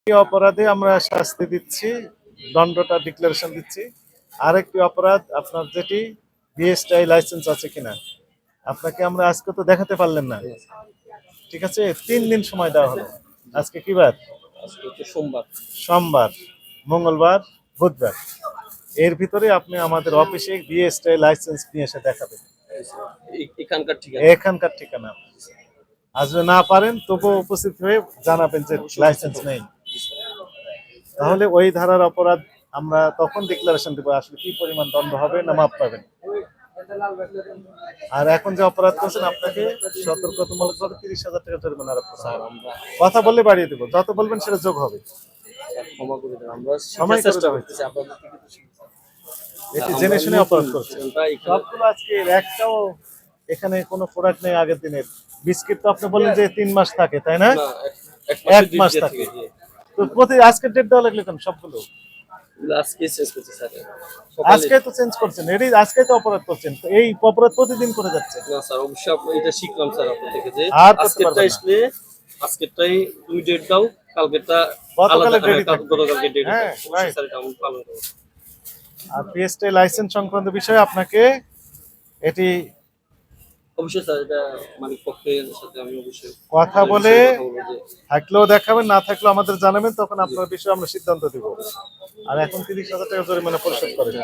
অপরাধে আমরা শাস্তি দিচ্ছি, দণ্ডটা ডিক্লারেশন দিচ্ছি। আরেকটি অপরাধ আপনার যেটি বিএসটিআই লাইসেন্স আছে কিনা, আপনাকে আমরা আজকে তো দেখাতে পারলেন না, ঠিক আছে? 3 দিন সময় দেওয়া হলো। আজকে কি বার? সোমবার, মঙ্গলবার, বুধবার। এর ভিতরে আপনি আমাদের অফিসে বিএসটিআই লাইসেন্স নিয়ে এসে দেখাবেন, এখানকার ঠিকানা। আজ যদি না পারেন তবুও উপস্থিত হয়ে জানাবেন যে লাইসেন্স নেই। তাহলে ওই ধারার অপরাধ আমরা তখন ডিক্লারেশন দেবো আসলে কি পরিমাণ দণ্ড হবে না মাপ পাবেন। আর এখন যে অপরাধ করছেন আপনাকে সতর্কতামূলকভাবে 30,000 টাকা জরিমানা আরোপ করা হবে। কথা বললে বাড়িয়ে দেবো, যত বলবেন সেটা যোগ হবে। এটি জেনে শুনে অপরাধ করছে। সবগুলো আজকে একটাও এখানে কোনো প্রোডাক্ট নেই আগের দিনের। বিস্কিট তো আপনি বললেন যে 3 মাস থাকে, তাই না? 1 মাস থাকে। তো প্রতি আজকের ডেট দেওয়া লাগলো কেন সবগুলো? আজকে তো চেঞ্জ করছেন, এটি আজকে তো অপরাধ করছেন, তো এই অপরাধ প্রতিদিন করে যাচ্ছে। না স্যার, অবশ্যই আপনি এটা শিখলাম স্যার আপনার থেকে যে আর আজকেরটা আসলে আজকেরটাই তুমি ডেট দাও, কালকেরটা গতকালের ডেট গতকালকে ডেট। হ্যাঁ, অবশ্যই স্যার এটা আমি পালন করব। আর পিএসটি লাইসেন্স সংক্রান্ত বিষয়ে আপনাকে এটি অবশ্যই স্যার এটা মালিক পক্ষের সাথে আমি অবশ্যই কথা বলে থাকলেও দেখাবেন, না থাকলেও আমাদের জানাবেন, তখন আপনার বিষয়ে আমরা সিদ্ধান্ত দিব। আর এখন 30,000 টাকা জরিমানা পরিশোধ করেন।